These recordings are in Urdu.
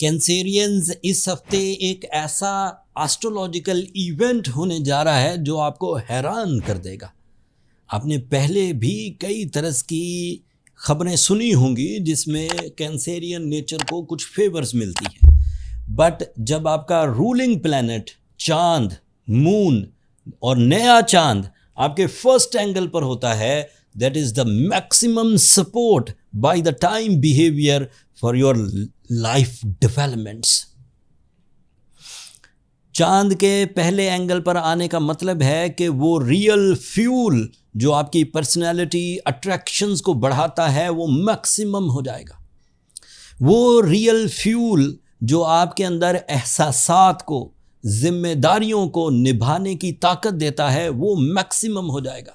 کینسیرینز اس ہفتے ایک ایسا آسٹرولوجیکل ایونٹ ہونے جا رہا ہے جو آپ کو حیران کر دے گا. آپ نے پہلے بھی کئی طرح کی خبریں سنی ہوں گی جس میں کینسیرین نیچر کو کچھ فیورز ملتی ہیں، بٹ جب آپ کا رولنگ پلینٹ چاند، مون اور نیا چاند آپ کے فرسٹ اینگل پر ہوتا ہے، that is the maximum support by the time behaviour for your life developments. چاند کے پہلے اینگل پر آنے کا مطلب ہے کہ وہ ریئل فیول جو آپ کی پرسنالٹی اٹریکشنز کو بڑھاتا ہے وہ میکسیمم ہو جائے گا. وہ ریئل فیول جو آپ کے اندر احساسات کو، ذمہ داریوں کو نبھانے کی طاقت دیتا ہے وہ میکسیمم ہو جائے گا.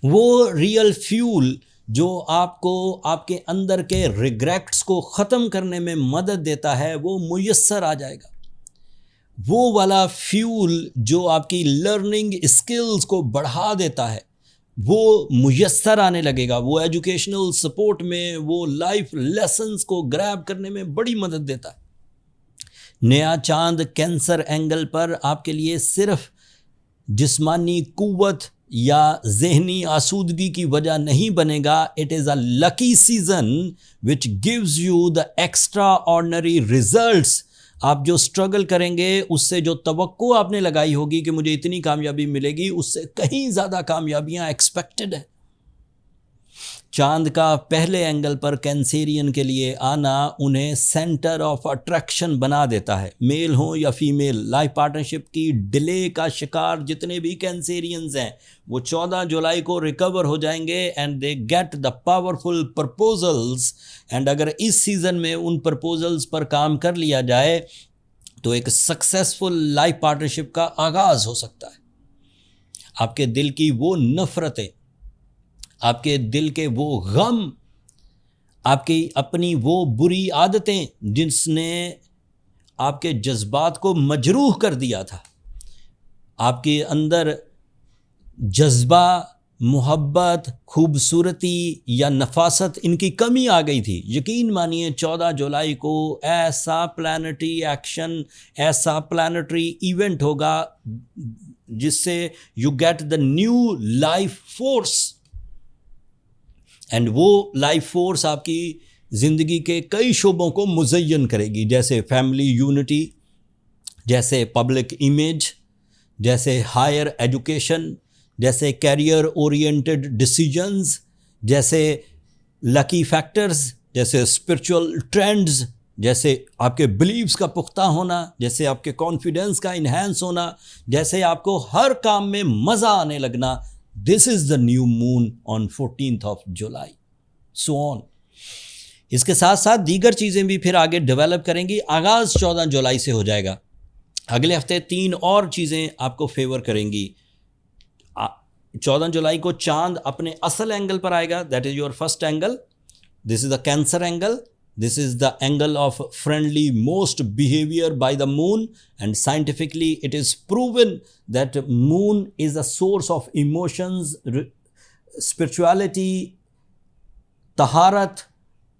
وہ ریئل فیول جو آپ کو آپ کے اندر کے ریگریٹس کو ختم کرنے میں مدد دیتا ہے وہ میسر آ جائے گا. وہ والا فیول جو آپ کی لرننگ اسکلز کو بڑھا دیتا ہے وہ میسر آنے لگے گا. وہ ایجوکیشنل سپورٹ میں، وہ لائف لیسنز کو گریب کرنے میں بڑی مدد دیتا ہے. نیا چاند کینسر اینگل پر آپ کے لیے صرف جسمانی قوت یا ذہنی آسودگی کی وجہ نہیں بنے گا. It is a lucky season which gives you the extraordinary results. آپ جو اسٹرگل کریں گے اس سے جو توقع آپ نے لگائی ہوگی کہ مجھے اتنی کامیابی ملے گی، اس سے کہیں زیادہ کامیابیاں ایکسپیکٹڈ ہیں. چاند کا پہلے اینگل پر کینسیرین کے لیے آنا انہیں سینٹر آف اٹریکشن بنا دیتا ہے. میل ہوں یا فیمیل، لائف پارٹنرشپ کی ڈیلے کا شکار جتنے بھی کینسیرینز ہیں وہ 14 جولائی کو ریکور ہو جائیں گے and they get the powerful proposals. And اگر اس سیزن میں ان پرپوزلز پر کام کر لیا جائے تو ایک سکسیسفل لائف پارٹنرشپ کا آغاز ہو سکتا ہے. آپ کے دل کی وہ نفرتیں، آپ کے دل کے وہ غم، آپ کی اپنی وہ بری عادتیں جس نے آپ کے جذبات کو مجروح کر دیا تھا، آپ کے اندر جذبہ، محبت، خوبصورتی یا نفاست ان کی کمی آ گئی تھی. یقین مانیے 14 جولائی کو ایسا پلانٹری ایکشن، ایسا پلانٹری ایونٹ ہوگا جس سے you get the new life force. And وہ لائف فورس آپ کی زندگی کے کئی شعبوں کو مزین کرے گی، جیسے فیملی یونٹی، جیسے پبلک امیج، جیسے ہائر ایجوکیشن، جیسے کیریئر اورینٹڈ ڈیسیجنز، جیسے لکی فیکٹرز، جیسے اسپرچول ٹرینڈز، جیسے آپ کے بلیفز کا پختہ ہونا، جیسے آپ کے کانفیڈنس کا انہینس ہونا، جیسے آپ کو ہر کام میں مزہ آنے لگنا. This is the new moon on 14th of July. So on. اس کے ساتھ ساتھ دیگر چیزیں بھی پھر آگے ڈیولپ کریں گی. آغاز 14 جولائی سے ہو جائے گا. اگلے ہفتے 3 اور چیزیں آپ کو فیور کریں گی. 14 جولائی کو چاند اپنے اصل اینگل پر آئے گا. That is your first angle. This is the Cancer angle. This is the angle of friendly most behavior by the moon, and scientifically it is proven that moon is a source of emotions, spirituality, taharat,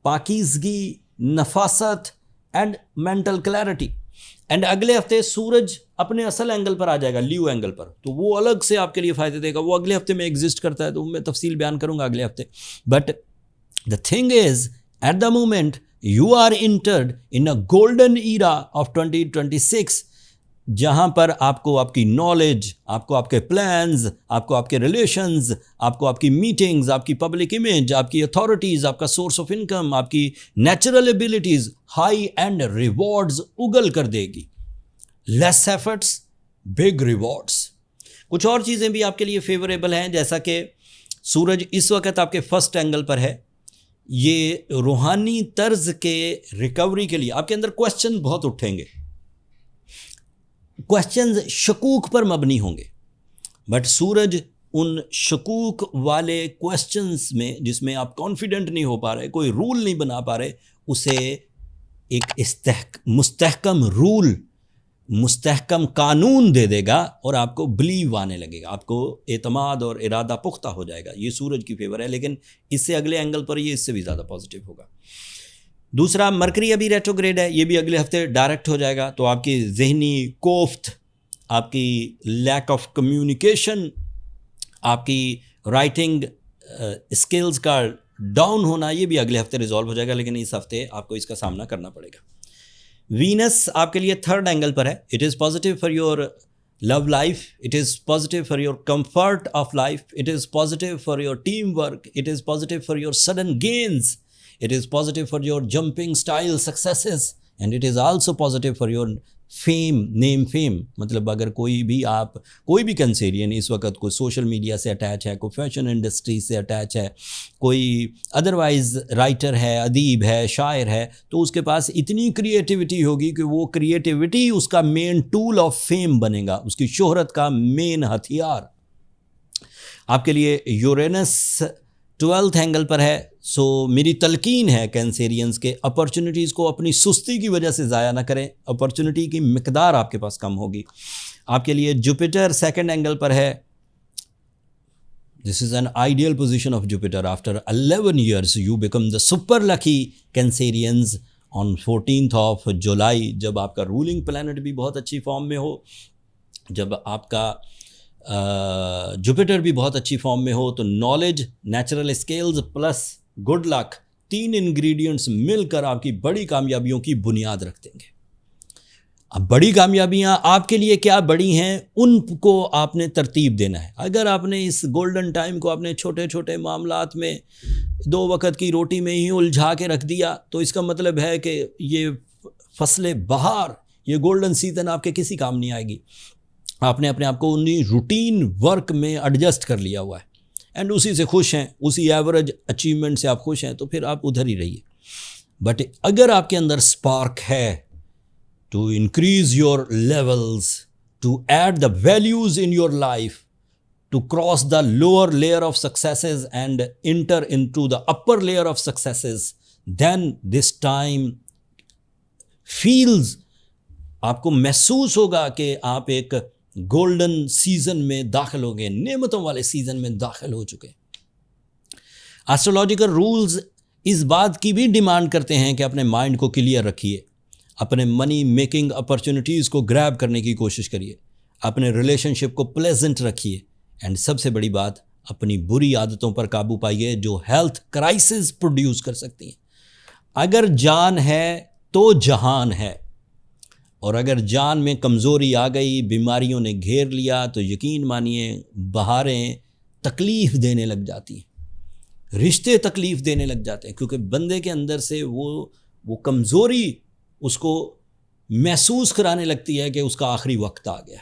پاکیزگی، نفاست and mental clarity. اینڈ اگلے ہفتے سورج اپنے اصل اینگل پر آ جائے گا، لیو اینگل پر، تو وہ الگ سے آپ کے لیے فائدے دے گا. وہ اگلے ہفتے میں ایگزسٹ کرتا ہے تو میں تفصیل بیان کروں گا اگلے ہفتے. But the thing is, at the moment you are entered in a golden era of 2026 جہاں پر آپ کو آپ کی نالج، آپ کو آپ کے پلانز، آپ کو آپ کے ریلیشنز، آپ کو آپ کی میٹنگز، آپ کی پبلک امیج، آپ کی اتھارٹیز، آپ کا سورس آف انکم، آپ کی نیچرل ایبیلٹیز، ہائی اینڈ ریوارڈز اگل کر دے گی. لیس ایفرٹس، بگ ریوارڈس. کچھ اور چیزیں بھی آپ کے لیے فیوریبل ہیں، جیسا کہ سورج اس وقت آپ کے فرسٹ اینگل پر ہے. یہ روحانی طرز کے ریکوری کے لیے آپ کے اندر کویسچن بہت اٹھیں گے. کویسچنز شکوک پر مبنی ہوں گے، بٹ سورج ان شکوک والے کویسچنز میں جس میں آپ کانفیڈنٹ نہیں ہو پا رہے، کوئی رول نہیں بنا پا رہے، اسے ایک مستحکم رول، مستحکم قانون دے دے گا اور آپ کو بلیو آنے لگے گا، آپ کو اعتماد اور ارادہ پختہ ہو جائے گا. یہ سورج کی فیور ہے، لیکن اس سے اگلے اینگل پر یہ اس سے بھی زیادہ پازیٹیو ہوگا. دوسرا مرکری ابھی ریٹروگریڈ ہے, یہ بھی اگلے ہفتے ڈائریکٹ ہو جائے گا, تو آپ کی ذہنی کوفت, آپ کی لیک آف کمیونیکیشن, آپ کی رائٹنگ اسکلز کا ڈاؤن ہونا, یہ بھی اگلے ہفتے ریزالو ہو جائے گا, لیکن اس ہفتے آپ کو اس کا سامنا کرنا پڑے گا. وینس آپ کے لیے تھرڈ اینگل پر ہے. It is positive for your love life, it is positive for your comfort of life, it is positive for your team work, it is positive for your sudden gains, it is positive for your jumping style successes, and it is also positive for your fame, name fame. مطلب اگر کوئی بھی کنسیرین اس وقت کوئی سوشل میڈیا سے اٹیچ ہے, کوئی فیشن انڈسٹری سے اٹیچ ہے, کوئی ادروائز رائٹر ہے, ادیب ہے, شاعر ہے, تو اس کے پاس اتنی کریٹیوٹی ہوگی کہ وہ کریٹیوٹی اس کا مین ٹول آف فیم بنے گا, اس کی شہرت کا مین ہتھیار. آپ کے لیے یورینس 12th اینگل پر ہے. سو میری تلقین ہے کینسیرینز کے اپرچونیٹیز کو اپنی سستی کی وجہ سے ضائع نہ کریں, اپرچونیٹی کی مقدار آپ کے پاس کم ہوگی. آپ کے لیے جوپیٹر 2nd اینگل پر ہے. This is an ideal position of Jupiter. After 11 years you become the super lucky Cancerians on 14th of July, جب آپ کا رولنگ پلانٹ بھی بہت اچھی فارم میں ہو, جب آپ کا جوپیٹر بھی بہت اچھی فارم میں ہو, تو knowledge, natural skills plus good luck, 3 ingredients مل کر آپ کی بڑی کامیابیوں کی بنیاد رکھ دیں گے. اب بڑی کامیابیاں آپ کے لیے کیا بڑی ہیں, ان کو آپ نے ترتیب دینا ہے. اگر آپ نے اس گولڈن ٹائم کو اپنے چھوٹے چھوٹے معاملات میں 2 وقت کی روٹی میں ہی الجھا کے رکھ دیا, تو اس کا مطلب ہے کہ یہ فصل بہار, یہ گولڈن سیزن آپ کے کسی کام نہیں آئے گی. آپ نے اپنے آپ کو انہی روٹین ورک میں ایڈجسٹ کر لیا ہوا ہے, اینڈ اسی سے خوش ہیں, اسی ایوریج اچیومنٹ سے آپ خوش ہیں, تو پھر آپ ادھر ہی رہیے. بٹ اگر آپ کے اندر اسپارک ہے to increase your levels, to add the values in your life, to cross the lower layer of successes and enter in to the upper layer of successes, then this time feels, آپ کو محسوس ہوگا کہ آپ ایک گولڈن سیزن میں داخل ہو گئے, نعمتوں والے سیزن میں داخل ہو چکے. ایسٹرولوجیکل رولز اس بات کی بھی ڈیمانڈ کرتے ہیں کہ اپنے مائنڈ کو کلیئر رکھیے, اپنے منی میکنگ اپرچونیٹیز کو گریب کرنے کی کوشش کریے, اپنے ریلیشن شپ کو پلیزنٹ رکھیے, اینڈ سب سے بڑی بات, اپنی بری عادتوں پر قابو پائیے جو ہیلتھ کرائسس پروڈیوس کر سکتی ہیں. اگر جان ہے تو جہان ہے, اور اگر جان میں کمزوری آ گئی, بیماریوں نے گھیر لیا, تو یقین مانیے بہاریں تکلیف دینے لگ جاتی ہیں, رشتے تکلیف دینے لگ جاتے ہیں, کیونکہ بندے کے اندر سے وہ کمزوری اس کو محسوس کرانے لگتی ہے کہ اس کا آخری وقت آ گیا,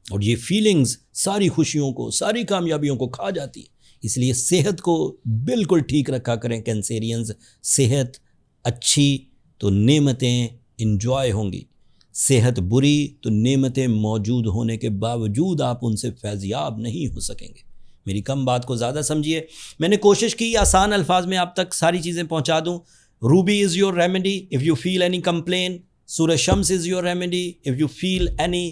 اور یہ فیلنگز ساری خوشیوں کو, ساری کامیابیوں کو کھا جاتی ہے. اس لیے صحت کو بالکل ٹھیک رکھا کریں کینسیرینز. صحت اچھی تو نعمتیں انجوائے ہوں گی, صحت بری تو نعمتیں موجود ہونے کے باوجود آپ ان سے فیضیاب نہیں ہو سکیں گے. میری کم بات کو زیادہ سمجھیے. میں نے کوشش کی آسان الفاظ میں آپ تک ساری چیزیں پہنچا دوں. Ruby is your remedy if you feel any complain, سورہ شمس is your remedy if you feel any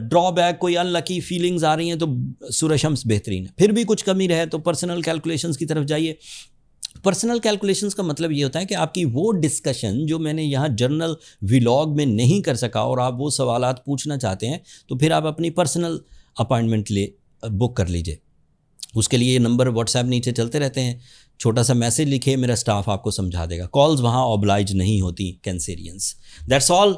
drawback, کوئی ان لکی فیلنگز آ رہی ہیں تو سورہ شمس بہترین ہے. پھر بھی کچھ کمی رہے تو پرسنل کیلکولیشنز کی طرف جائیے. پرسنل کیلکولیشنز کا مطلب یہ ہوتا ہے کہ آپ کی وہ ڈسکشن جو میں نے یہاں جرنل ولاگ میں نہیں کر سکا, اور آپ وہ سوالات پوچھنا چاہتے ہیں, تو پھر آپ اپنی پرسنل اپائنٹمنٹ بک کر لیجئے. اس کے لیے یہ نمبر واٹس ایپ نیچے چلتے رہتے ہیں, چھوٹا سا میسج لکھے, میرا سٹاف آپ کو سمجھا دے گا. کالز وہاں اوبلائج نہیں ہوتی Cancerians. That's all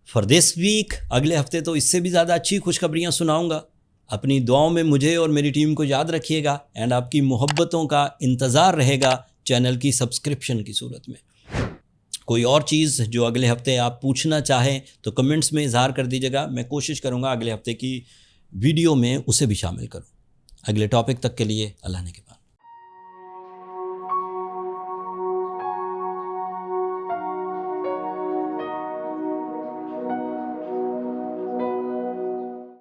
for this week. اگلے ہفتے تو اس سے بھی زیادہ اچھی خوشخبریاں سناؤں گا. اپنی دعاؤں میں مجھے اور میری ٹیم کو یاد رکھیے گا, اینڈ آپ کی محبتوں کا انتظار رہے گا چینل کی سبسکرپشن کی صورت میں. کوئی اور چیز جو اگلے ہفتے آپ پوچھنا چاہیں تو کمنٹس میں اظہار کر دیجیے گا. میں کوشش کروں گا اگلے ہفتے کی ویڈیو میں اسے بھی شامل کروں. اگلے ٹاپک تک کے لیے اللہ نے